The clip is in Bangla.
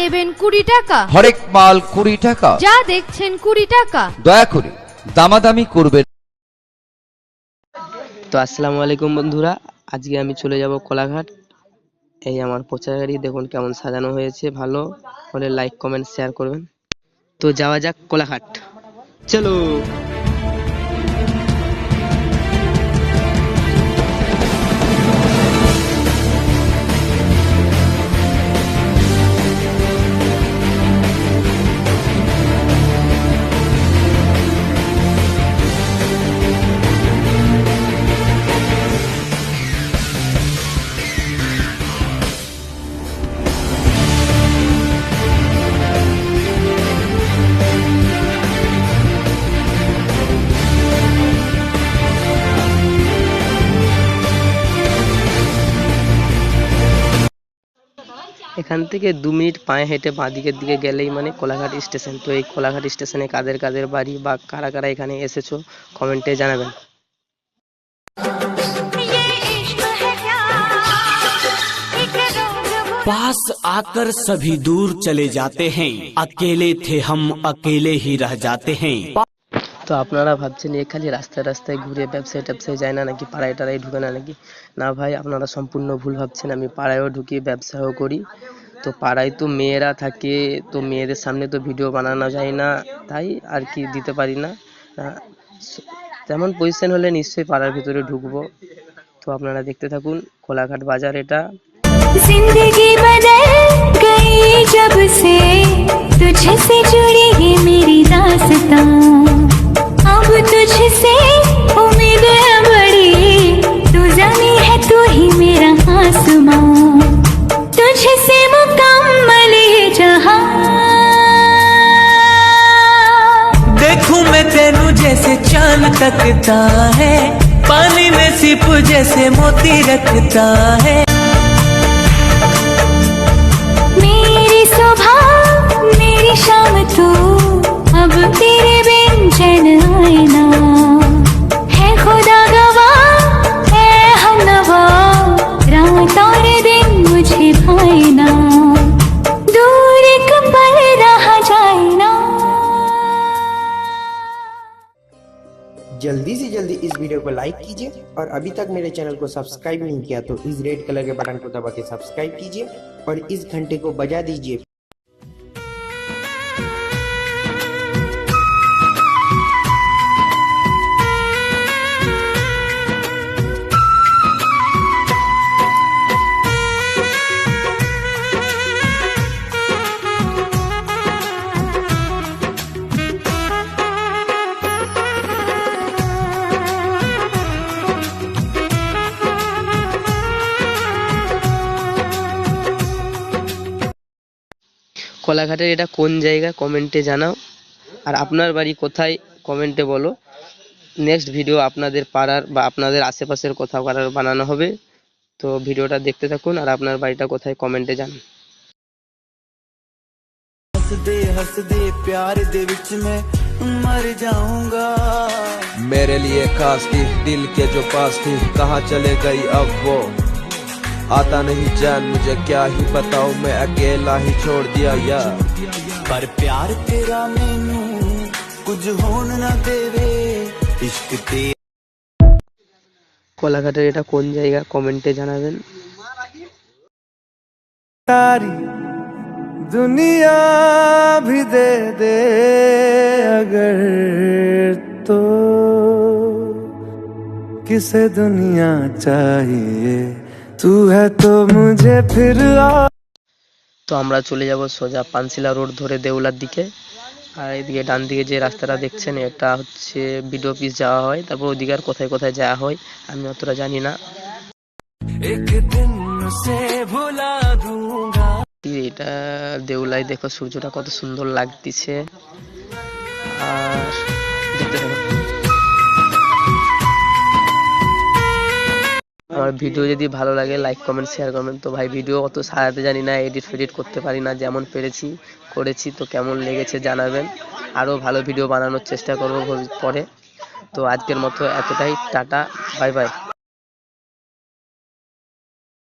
নেবেন 20 টাকা, হরেক মাল 20 টাকা, যা দেখছেন 20 টাকা। দয়া করে দামাদামি করবেন। তো আসসালামু আলাইকুম বন্ধুরা, আজকে আমি চলে যাব কোলাঘাট। এই আমার প্রচার গাড়ি দেখুন কেমন সাজানো হয়েছে, ভালো হলে লাইক কমেন্ট শেয়ার করবেন। তো যাওয়া যাক কোলাঘাট, চলো। এখান থেকে 2 মিনিট পায়ে হেঁটে বাঁদিকের দিকে গেলেই মানে কোলাঘাট স্টেশন। তো এই কোলাঘাট স্টেশনে কাদের কাদের বাড়ি বা কারা কারা এখানে এসেছো কমেন্টে জানাবেন। पास आकर सभी दूर चले जाते हैं, अकेले थे हम अकेले ही रह जाते हैं। তো আপনারা ভাবছেন এ খালি রাস্তায় রাস্তায় ঘুরে ব্যবসায় ট্যাবসায় যায় না নাকি, পাড়ায় টাড়ায় ঢুকে না নাকি? না ভাই, আপনারা সম্পূর্ণ ভুল ভাবছেন। আমি পাড়ায়ও ঢুকি, ব্যবসাও করি। তো পাড়ায় তো মেয়েরা থাকে, তো মেয়েদের সামনে তো ভিডিও বানানো যায় না, তাই আর কি দিতে পারি না। তেমন পজিশন হলে নিশ্চয়ই পাড়ার ভিতরে ঢুকবো। তো আপনারা দেখতে থাকুন, কোলাঘাট বাজার এটা। जिंदगी बदल गई जब से तुझसे जुड़ी है मेरी दास्तां, अब तुझसे उम्मीद है बड़ी, तू जानी है तू ही मेरा आसमां, तुझसे मुकम्मल है जहां। देखूं मैं तेनू जैसे चांद तकता है, पानी में सिप जैसे मोती रखता है। मेरी सुबह मेरी शाम तू, अब तेरे बिन चैन आए ना, है खुदा गवाह है हमनवा, रात और दिन मुझे भाए ना, दूर एक पल रहा जाए ना। जल्दी से जल्दी इस वीडियो को लाइक कीजिए और अभी तक मेरे चैनल को सब्सक्राइब नहीं किया तो इस रेड कलर के बटन को दबा के सब्सक्राइब कीजिए और इस घंटे को बजा दीजिए। কোলাঘাটের এটা কোন জায়গা কমেন্টে জানাও, আর আপনার বাড়ি কোথায় কমেন্টে বলো। নেক্সট ভিডিও আপনাদের পাড়ার বা আপনাদের আশেপাশের কোথাও কারার বানানো হবে। তো ভিডিওটা দেখতে থাকুন আর আপনার বাড়িটা কোথায় কমেন্টে জানান। हंस दे प्यार दे विच मैं मर जाऊंगा। मेरे लिए खास थी, दिल के जो पास थी, कहाँ चले गई अब वो। आता नहीं जान मुझे क्या ही बताऊं, मैं अकेला ही छोड़ दिया यार। पर प्यार तेरा मैनू कुछ होन ना देवे, इश्क तेरा। কোলাঘাটের এটা কোন জায়গা কমেন্টে জানাবেন। सारी दुनिया भी दे दे अगर तो, किसे दुनिया चाहिए, तू है तो मुझे फिर। তো আমরা চলে যাব সোজা পানশিলা রোড ধরে দেউলার দিকে। আর এদিকে ডান দিকে যে রাস্তাটা দেখছেন এটা হচ্ছে বিডি অফিস যাওয়া হয়, তারপর ওদিকে আর কোথায় কোথায় যাওয়া হয় আমি অতটা জানি না। एक दिन से भुला दूंगा। এটা দেউলায় দেখো সূর্যটা কত সুন্দর লাগতেছে। আর দেখতে থাকো। আমার ভিডিও যদি ভালো লাগে লাইক কমেন্ট শেয়ার করবেন। তো ভাই ভিডিও অত সাজাতে জানি না, এডিট ফেডিট করতে পারি না, যেমন পেরেছি করেছি। তো কেমন লেগেছে জানাবেন, আরও ভালো ভিডিও বানানোর চেষ্টা করব পরে। তো আজকের মতো এতটাই, টাটা, বাই বাই।